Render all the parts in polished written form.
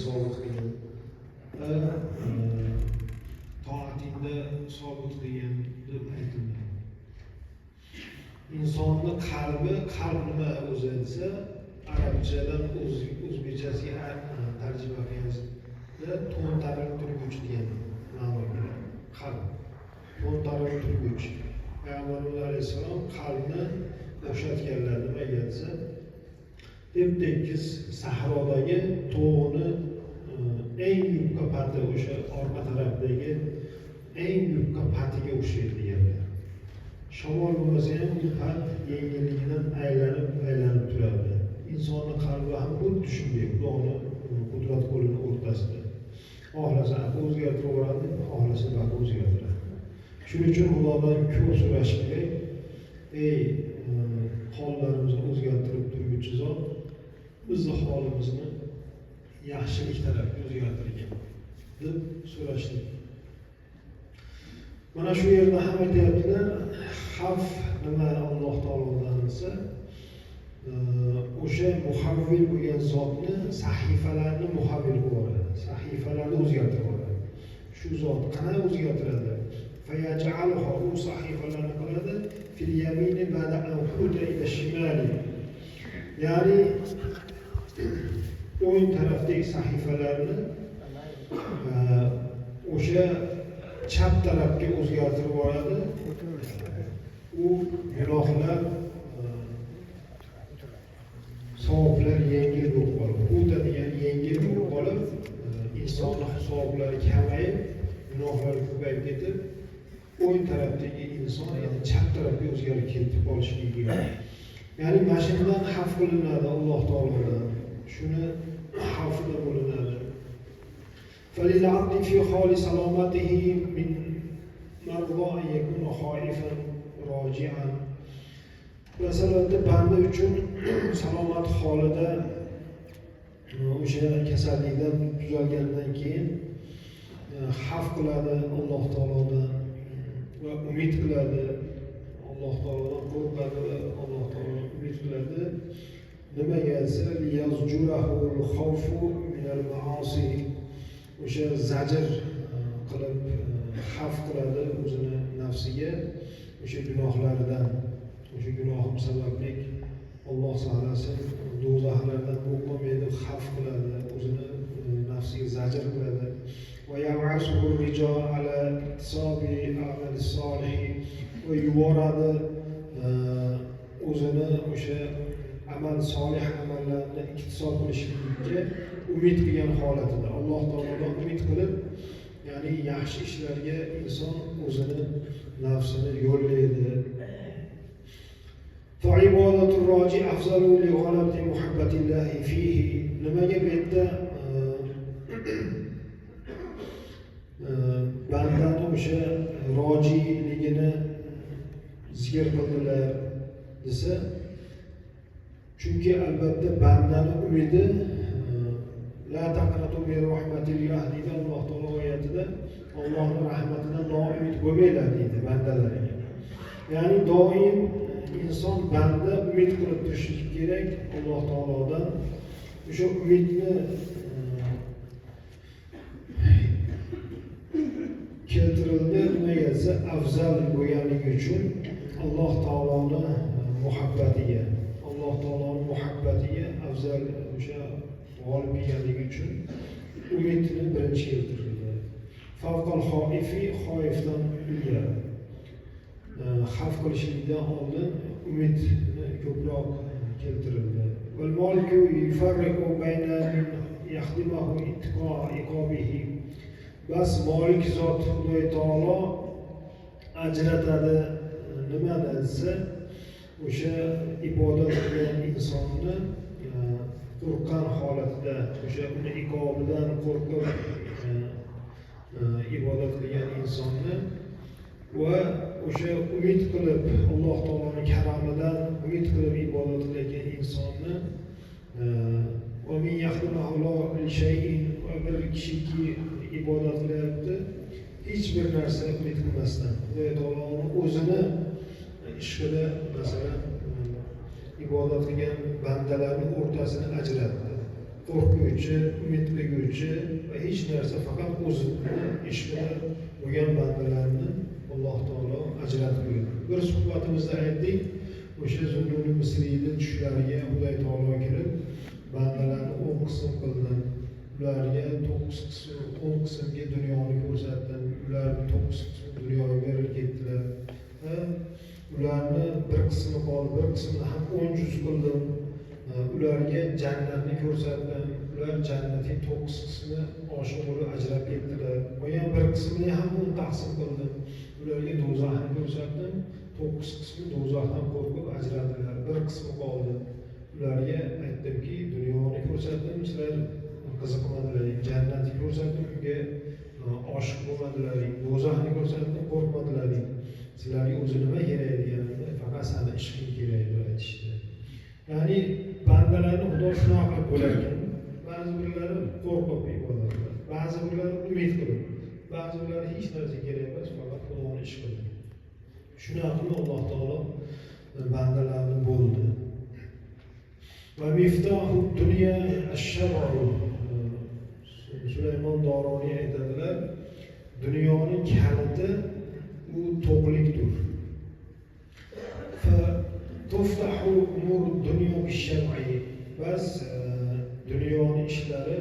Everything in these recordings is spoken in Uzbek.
sobit qilgin va toatingda sobit qilgin deb aytildi. İnsonni qalb nima o'zi desa, arabchadan o'zbekchasiga tarjima qilganda to'ntarib turguchi degan ma'no beradi. Qalb to'ntarib turguchi. Payg'ambarimiz alayhissalom qalbni bo'shatganlar nimaga desa, deb-tekis sahrodagi to'g'ni eng yupqa pati o'sha orqa tarafdagi eng yupqa patiga o'xshaydi deganlar. Shamol bo'lmasa ham bu pat yengilligidan aylanib turadi. Insonning qalbi ham xuddi shunday, Xudoning qudrat qo'lini o'rtasida. Xohlasa o'zgartirib yuboradi, xohlasa o'zgartiradi. Shuning uchun Xudodan ko'p so'rash kerak. Ey hollarimizni o'zgartirib turuvchi zot, bizni holimizni yaxshilik tarafga o'zgartirgin deb so'rashlik. Mana shu yerda ham aytayaptilar, xavf nima Alloh taolodan desa, o'sha muhavvil bo'lgan zotni sahifalarni muhavvil qiladi, sahifalarni o'zgartirib yuboradi. Shu zot qanday o'zgartiradi? Fayaj'aluhu, u sahifalarni qiladi fil yamini ba'da an huda ila shimali. Ya'ni o'ng tarafdagi sahifalarni o'sha chap tarafga o'zgartirib yuboradi. U gunohlar, savoblar yengil bo'lib qoladi. Bu degani yengil bo'lib qolib, insonning hisoblari kamayib, gunohlari ko'payib ketib, o'ng tarafdagi inson yana chap tarafga o'zgarib ketib qolishligi. Ya'ni mashinadan xavf qilinadi Alloh taolodan. Shuni xavfida bo'linadi. فَلِلْعَبْدِ فِي حَالِ سَلَامَتِهِ مِنْ مَرْضَى أَنْ يَكُونَ خَائِفًا رَاجِعًا. Masalan, banda uchun salomat holida o'sha kasallikdan tuzalgandan keyin xavf qiladi Alloh taolodan va umid qiladi. Alloh taolodan qo'rqadi va Alloh taolodan umid qiladi. Nimaga desa, liyazjurahul xawfu minal ma'asi. O'sha zajr qilib xavf qiladi o'zini nafsiga o'sha gunohlaridan. O'sha gunohim sababli Alloh saqlasin, do'zaxlardan qo'rqmaydi deb xavf qiladi, o'zini nafsiga zajr qiladi. Va ya'asuhu rijal ala iktisobi amali solih, va yuboradi o'zini o'sha amal solih amallarni iktisob qilishlikka umid qilgan holatida, Alloh taolodan umid qilib, ya'ni yaxshi ishlarga inson o'zini nafsini yo'llaydi. فَعِبَادَةُ الرَّاجِعِ أَفْضَلُ لِغَلَبَةِ مُحَبَّةِ اللَّهِ فِيهِ. Nimaga bu yerda bandani o'sha rojiligini zikr qildilar desa, chunki albatta bandani umidi la taqnatu min rahmatillah deydi Alloh taolo oyatida, Allohning rahmatidan noumid bo'lmanglar deydi bandalarga. Ya'ni doim inson banda umid qilib turishi kerak Alloh taolodan. O'sha umidni keltirildi nimaga desa, afzal bo'lganligi uchun Alloh taoloning muhabbatiga, Alloh taoloning muhabbatiga afzal o'sha g'olib kelganligi uchun umidni birinchi keltirildi. Favqal xoifi, xoifdan ilgari. Xavf qilishlikdan oldin umidni ko'proq keltirildi. Val moliku yufarriqu bayna min yaxdimahu iqobihi. Bas molik zot Xudoy taolo ajratadi nimani desa, o'sha ibodat qilgan insonni qo'rqqan holatida, o'sha uni iqobidan qo'rqib ibodat qilgan insonni va o'sha umid qilib Alloh taoloning karamidan umid qilib ibodat qilayotgan insonni va min yaxdimahu li shay'in, va bir kishiki ibodat qilyapti hech bir narsa umid qilmasdan, Xudo taoloning o'zini ishqida masalan ibodat qilgan bandalarning o'rtasini ajratdi. qo'rquvchi, umid qilguvchi va hech narsa faqat o'zini ishqida bo'lgan bandalarni Alloh taolo ajratib qo'yadi. Bir suhbatimizda aytdik, o'sha Zunnun Misriyni tushlariga Xudoy taolo kirib, bandalarni 10 qism qildi. Ularga 9 qism, 10 qismga dunyoni ko'rsatdim. Ular 9 qism dunyoga berib ketdilar. Ularni bir qismi qoldi, bir qismini ham 10 juz qildim. Ularga jannatni ko'rsatdim. Ular jannatning 9 qismini oshiq bo'lib ajrab ketdilar. Qolgan bir qismini ham 10 taqsim qildim. Ularga do'zaxni ko'rsatdim. 9 qismi do'zaxdan qo'rqib ajradilar. Bir qismi qoldi. Ularga aytdimki, dunyoni ko'rsatdim, sizlar qiziqmadilaring. Jannatni ko'rsatdim, unga oshiq bo'lmadilaring. Do'zaxni ko'rsatdim, qo'rqmadilaring. Sizlarga o'zi nima kerak deganimda, faqat seni ishqing kerak deb aytishdi. Ya'ni bandalarni Xudo shunaqa qilib bo'lar ekan. Ba'zi birlari qo'rqib ibodat qiladi, ba'zi birlari umid qilib, ba'zi birlari hech narsa kerak emas, faqat Xudoni ish qiladi. Shunaqa qilib Alloh taolo bandalarni bo'ldi. Va miftahu dunya ash-shar'u. Sulaymon Doroniy aytadilar, dunyoning kaliti u to'qlikdir. Fa tuftahu umur dunya bish-shar'i. Bas dunyoning ishlari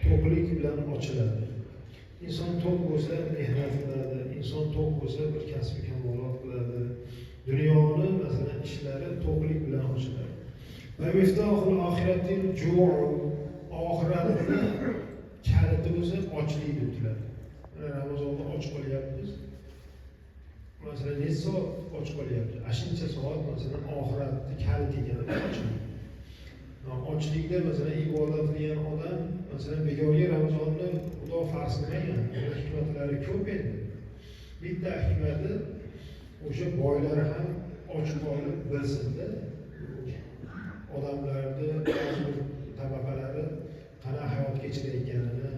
to'qlik bilan ochiladi. Inson to'q bo'lsa mehnat qiladi, inson to'q bo'lsa bir kasb kamolot qiladi. Dunyoni masalan ishlari to'qlik bilan ochiladi. Va miftahul oxiratil ju'u. Oxiratni kaliti bo'lsa ochlik debdilar. Ramazonda och qolyapmiz. Masalan, necha soat och qolyapmiz? Ashuncha soat masalan oxiratni kaliti ekan ochlik. Ochlikda masalan ibodat qilgan odam, masalan bego'ga Ramazonni Xudo farz qilmagan, hikmatlari ko'p edi. Bitta hikmati o'sha boylar ham och qolib bilsinda, odamlarni ba'zi tabaqalari qanaqa hayot kechirayotganini,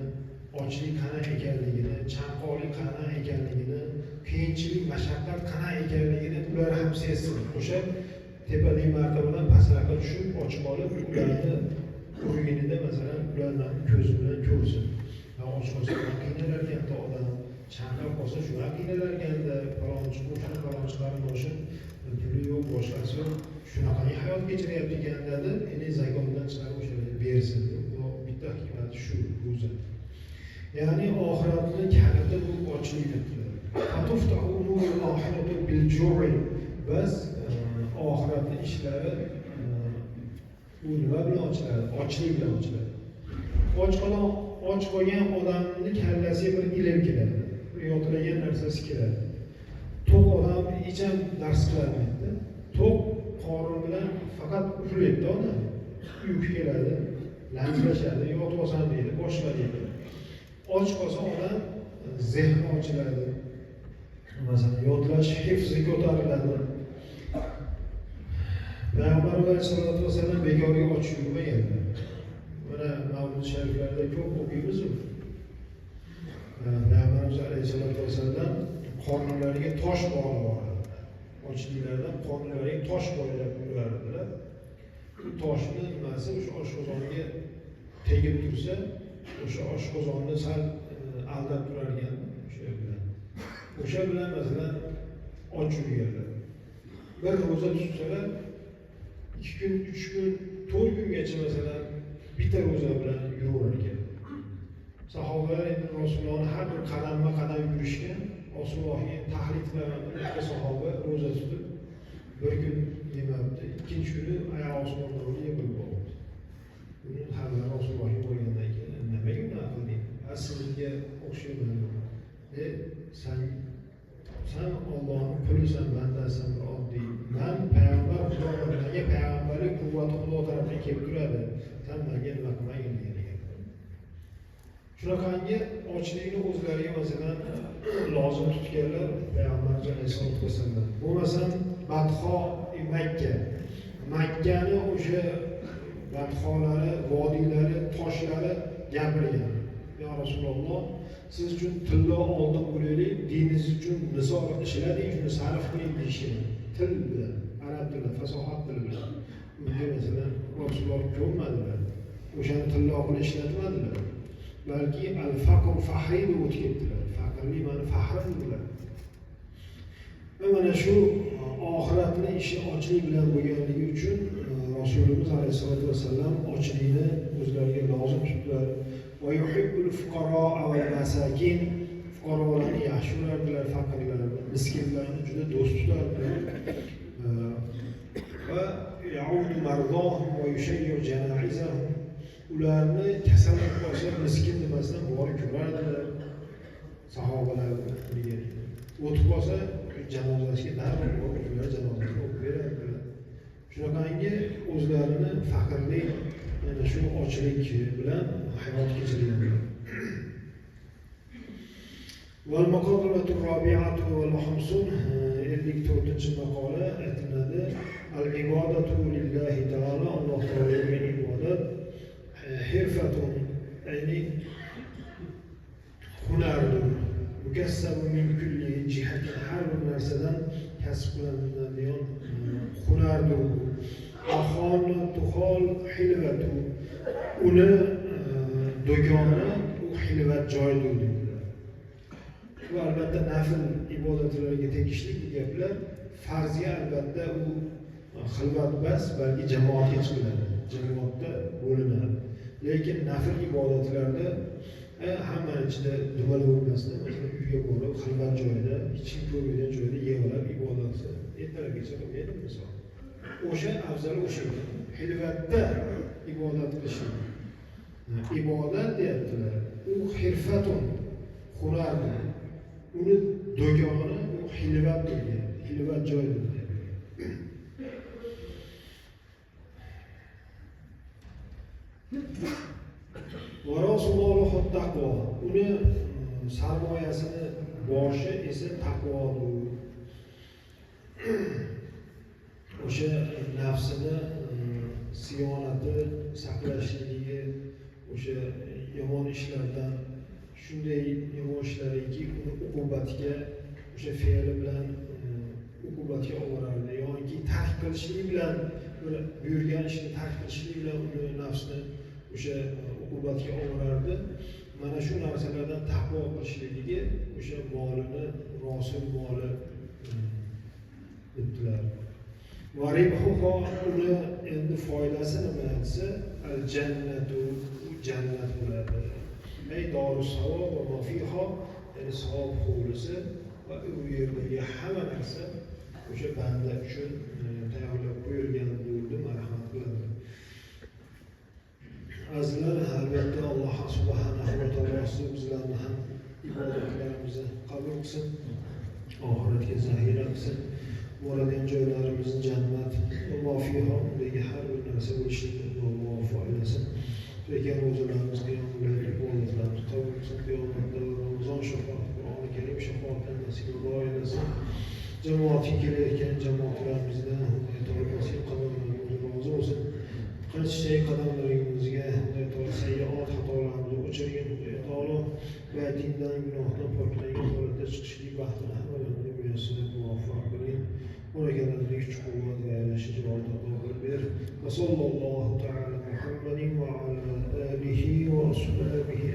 ochlik qanaqa ekanligini, chanqoqlik qanaqa ekanligini, qiyinchilik, mashaqqat qanaqa ekanligini ular ham sezsin. O'sha tepadagi martabadan pastroqqa tushib, och qolib, ularni o'yinida masalan ularni ko'zi bilan ko'rsin. Och qolsa qiynalar ekanda odam, chanqab qolsa shunaqa qiynalar ekanda, falonchi qo'shni, falonchi qarindoshim puli yo'q, boshqasi yo'q, shunaqa hayot kechiryapti ekan dedi, endi zakotdan chiqarib o'shalarga bersin. Bu bitta hikmati shu o'zi. Ya'ni oxiratni kaliti bu ochlik debdilar. Fatuftahu umurul oxiratu bil ju'i. Biz oxiratni ishlari u nima bilan ochiladi? Ochlik bilan ochiladi. Och qolgan odamning kallasiga bir ilm keladi. Bir yotilagan narsasi keladi. To'q odam hech ham dars qilmaydi. To'q qorin bilan faqat uxlaydi odam. Uyqu keladi, lanjlashadi, yotib olsam deydi, boshqa deydi. Och qolsa odam zehni ochiladi. Masalan, yodlash, hifzi ko'tariladi. Payg'ambar alayhisolatu vasallam bekorga och yurmaganlar. Mana Mavlud shariflarda ko'p o'qiymiz-ku. Payg'ambarimiz alayhisolatu vasallam qornlariga tosh bog'lagan. Ochliklardan qornlariga tosh bog'lab yurardilar. Bu toshni nimasi o'sha oshqozonga tegib tursa, o'sha oshqozonni sal aldab turar ekan o'sha bilan masalan och yurganlar. Bir ro'za tutsalar 2 kun, 3 kun, 4 kungacha masalan bitta ro'za bilan yuraverar ekan. Sahobalar endi Rasulullohni har bir qadamma-qadam yurishgan, Rasulullohga tahlid qilaman deb ikki sahoba ro'za tutib, bir kun yemabdi, ikkinchi kuni oyoq osmondan yeb bo'ldi. Buni xabar Rasulullohga bo'lgandan keyin nimaga bunaqa qilding? Sizga o'xshamayman. Sen Allohning qulisan, bandasan, oddiy. Men payg'ambar Xudoga payg'ambarlik quvvati Xudo tomonidan kelib turadi. Sen menga nima qilmagin degan ekan. Shunaqangi ochlikni o'zlariga masalan lozim tutganlar payg'ambarimiz alayhisolatu vasallam. Bo'lmasam Badxo Makka. Makkani o'sha badxolari, vodiylari, toshlari gapirgan. Ya Rasululloh, siz uchun tillo oldin bo'laylik, diningiz uchun misol ishlating, shuni sarf qiling deyishgan. Til bilan, arab tili, fasohat tili bilan. Unga masalan Rasululloh ko'nmadilar. o'shani tillo qilib ishlatmadilar. Balki al-faqr fahriy deb o'tib ketdilar. Faqrlik ma'ni faxrim dedilar. Va mana shu oxiratning ishi ochlik bilan bo'lganligi uchun Rasulimiz alayhisolatu vasallam ochlikni o'zlariga lozim tutdilar. Va yuhibbul fuqaroa va masakin, fuqarolarni yaxshi ko'rardilar, faqirlarni, miskinlarni juda do'st tutardilar. Va ya'udu mardohum va yushayyu janaizahum, ularni kasallik bo'lsa miskin demasdan borib ko'rardilar. Sahobalar bilgan. O'tib qolsa janozasiga darrov borib ular janozasini o'qib berardilar. Shunaqangi o'zlarini faqirlik, yana shu ochlik bilan hayot kechirganlar. Val maqolatu rabi'atu val khamsun 54-maqola aytiladi. Al-ibadatu lillahi ta'ala, Alloh taologa ibodat hirfatun, ya'ni hunardir. Mukassabu min kulli jihatin, har bir narsadan kasb qilinadigan hunardir. Ahonu tuhol hilvatu, uni do'koni u hilvat joydir dedilar. Bu albatta nafl ibodatlarga tegishli gaplar. Farzga albatta u xilvat bas, balki jamoatga chiqiladi, jamoatda bo'linadi. Lekin nafl ibodatlarda hammani ichida dumal bo'lmasdan, masalan, uyga borib, xilvat joyda, hech kim ko'rmaydigan joyda yig'ilib ibodatni ertalabgacha qilmaydi misol. O'sha afzal, o'sha hilvatda ibodat qilish. Ibodat deyaptilar. U hirfatun, hunardir. Uni do'koni u hilvat degan, hilvat joydir. Va Rasululloh taqvo, uni sarmoyasini boshi esa taqvodir. O'sha nafsini siyonati, saqlashligi, o'sha yomon ishlardan, shunday yomon ishlariki uni uqubatiga, o'sha fe'li bilan uqubatga oladi, yoki tark qilishlik bilan, buyurgan ishni tark qilishlik bilan uni nafsini o'sha uqubatga oladi. Mana shu narsalardan taqvo qilishligiga o'sha molini, rosul moli debdilar. Va ribhuha, uni endi foydasi nima desa, al-jannatu, jannat bo'ladi. Ey doru savob va mafiha, ya'ni savob hovlisi va u yerdagi hamma narsa o'sha banda uchun tayyorlab qo'yilgan bo'ldi, marhamat qiladi. Azizlar, albatta Alloh subhanahu va taolo bizlarni ham ibodatlarimizni qabul qilsin, oxiratga zaxira qilsin, boradigan joylarimizni jannat va mafiha, undagi har bir narsa bo'lishini muvaffaq aylasin. Lekin ro'zalarimiz, qiyomlarimiz, ibodatlarimiz qabul qilsin, qiyomatda Ramazon shafoati, Qur'oni Karim shafoatidan nasib aylasin. Jamoatga kelayotgan jamoatlarimizdan nasib qadamlarimizni rozi bo'lsin. Qancha qadamlarimizga sayyoat xatolarimizni o'chirgan taolo va dindan, gunohdan poklangan holatda chiqishlik baxtini hammalarga muyassar muvaffaq qiling. O'rganadigan kuch-quvvat va shijroat ato ber. Va sallallohu ta'ala Muhammadin va ala alihi va ashabihi